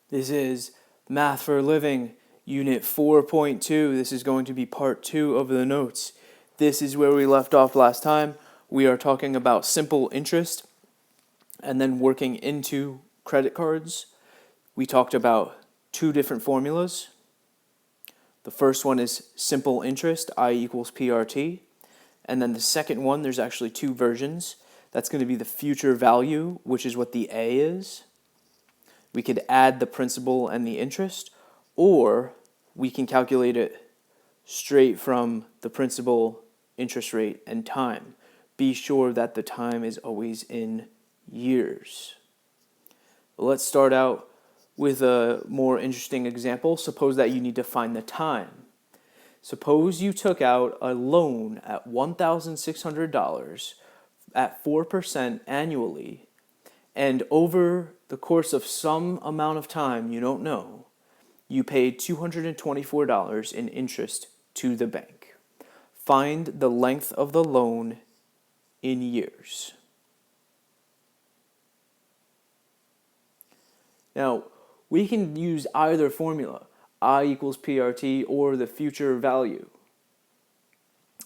This is Math for Living, Unit 4.2. This is going to be part 2 of the notes. This is where we left off last time. We are talking about simple interest and then working into credit cards. We talked about two different formulas. The first one is simple interest, I equals PRT. And then the second one, there's actually two versions. That's going to be the future value, which is what the A is. We could add the principal and the interest, or we can calculate it straight from the principal, interest rate, and time. Be sure that the time is always in years. Let's start out with a more interesting example. Suppose that you need to find the time. Suppose you took out a loan at $1,600 at 4% annually, and over the course of some amount of time, you don't know, you paid $224 in interest to the bank. Find the length of the loan in years. Now, we can use either formula, I equals PRT or the future value.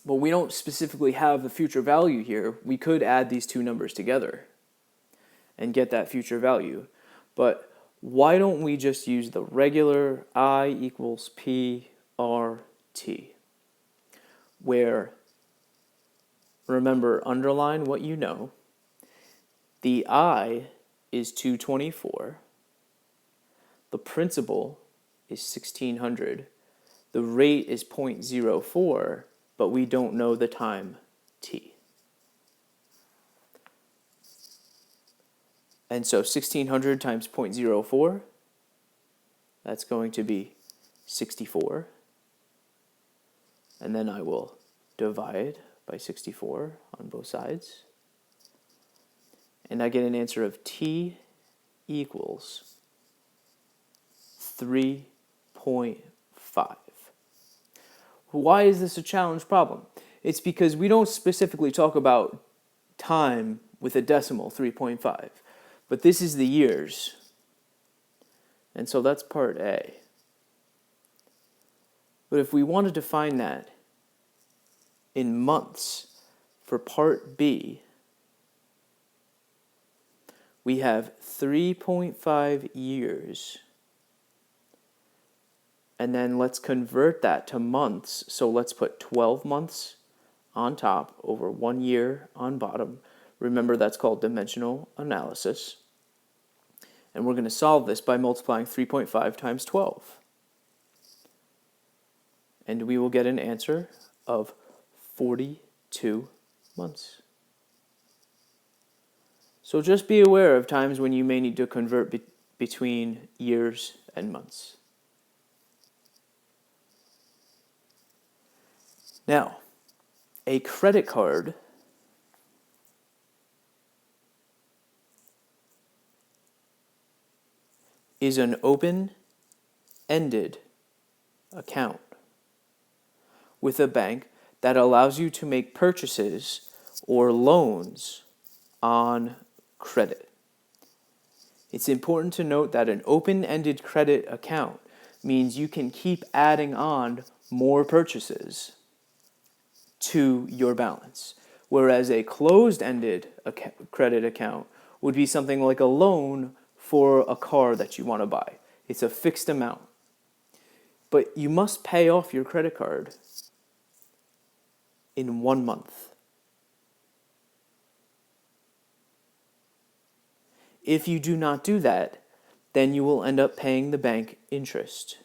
But we don't specifically have the future value here. We could add these two numbers together and get that future value. But why don't we just use the regular I equals PRT, where, remember, underline what you know. The I is 224. The principal is 1,600. The rate is 0.04, but we don't know the time t. And so 1,600 times 0.04, that's going to be 64. And then I will divide by 64 on both sides. And I get an answer of t equals 3.5. Why is this a challenge problem? It's because we don't specifically talk about time with a decimal, 3.5. But this is the years. And so that's part A. But if we wanted to find that in months for part B, we have 3.5 years. And then let's convert that to months. So let's put 12 months on top over 1 year on bottom. Remember, that's called dimensional analysis. And we're going to solve this by multiplying 3.5 times 12. And we will get an answer of 42 months. So just be aware of times when you may need to convert between years and months. Now, a credit card is an open-ended account with a bank that allows you to make purchases or loans on credit. It's important to note that an open-ended credit account means you can keep adding on more purchases to your balance, whereas a closed-ended credit account would be something like a loan for a car that you want to buy. It's a fixed amount. But you must pay off your credit card in 1 month. If you do not do that, then you will end up paying the bank interest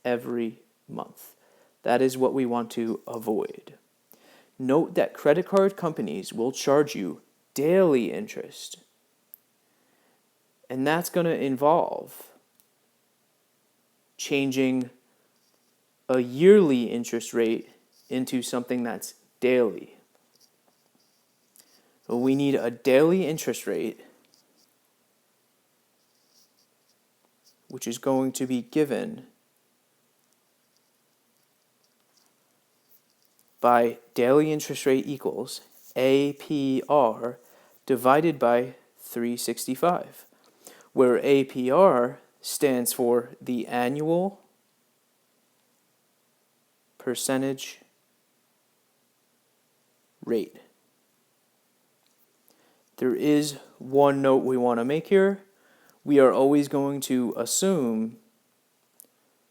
every month. That is what we want to avoid. Note that credit card companies will charge you daily interest. And that's going to involve changing a yearly interest rate into something that's daily. So we need a daily interest rate, which is going to be given by daily interest rate equals APR divided by 365. where APR stands for the annual percentage rate. There is one note we want to make here. We are always going to assume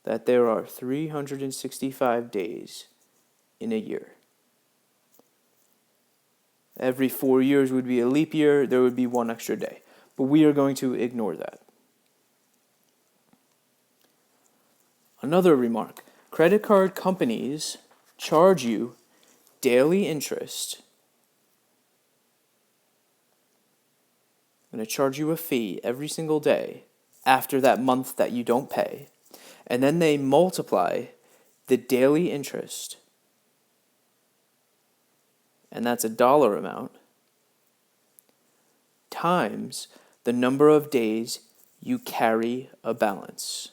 that there are 365 days in a year. Every 4 years would be a leap year, there would be one extra day. But we are going to ignore that. Another remark, credit card companies charge you daily interest. I'm going to charge you a fee every single day after that month that you don't pay. And then they multiply the daily interest, and that's a dollar amount, times the number of days you carry a balance.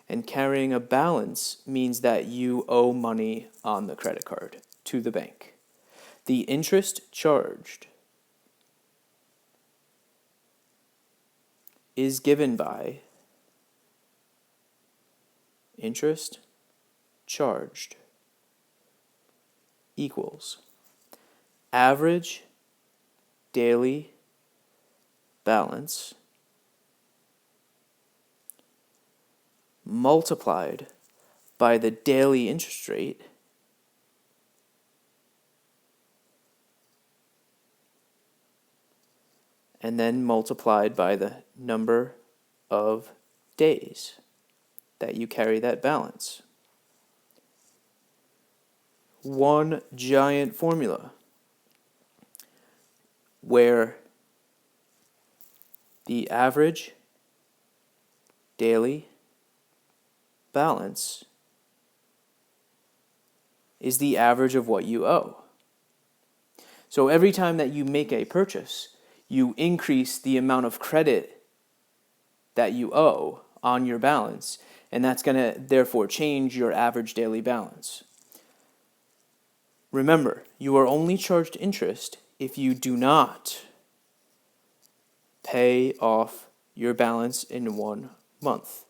And carrying a balance means that you owe money on the credit card to the bank. The interest charged is given by interest charged equals average daily balance multiplied by the daily interest rate and then multiplied by the number of days that you carry that balance. One giant formula where the average daily balance is the average of what you owe. So every time that you make a purchase, you increase the amount of credit that you owe on your balance, and that's going to therefore change your average daily balance. Remember, you are only charged interest if you do not pay off your balance in 1 month.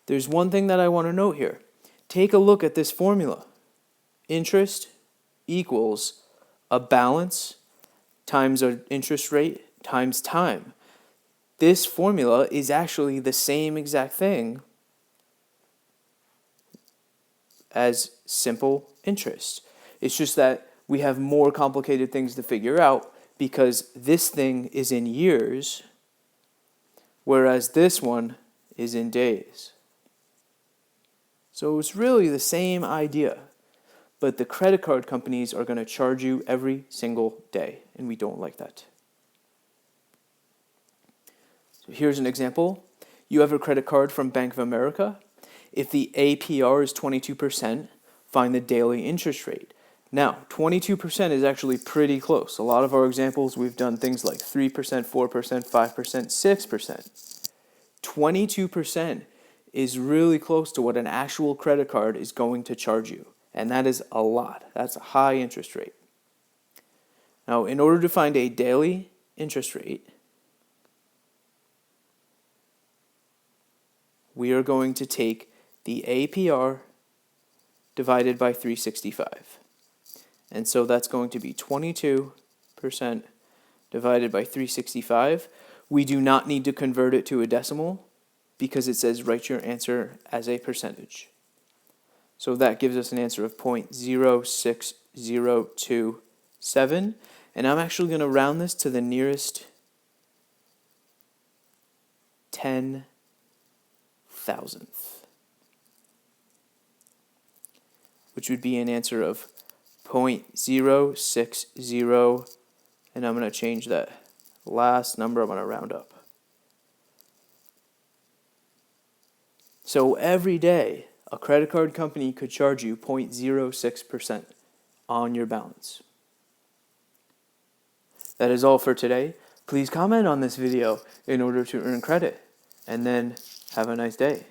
There's one thing that I want to note here. Take a look at this formula. Interest equals a balance times an interest rate times time. This formula is actually the same exact thing as simple interest. It's just that we have more complicated things to figure out because this thing is in years, whereas this one is in days. So it's really the same idea, but the credit card companies are going to charge you every single day, and we don't like that. So here's an example. You have a credit card from Bank of America. If the APR is 22%, find the daily interest rate. Now, 22% is actually pretty close. A lot of our examples, we've done things like 3%, 4%, 5%, 6%. 22% is really close to what an actual credit card is going to charge you. And that is a lot. That's a high interest rate. Now, in order to find a daily interest rate, we are going to take the APR divided by 365. And so that's going to be 22% divided by 365. We do not need to convert it to a decimal because it says write your answer as a percentage. So that gives us an answer of 0.06027. And I'm actually going to round this to the nearest 10,000th, which would be an answer of 0.060, and I'm going to change that last number, I'm going to round up. So every day, a credit card company could charge you 0.06% on your balance. That is all for today. Please comment on this video in order to earn credit, and then have a nice day.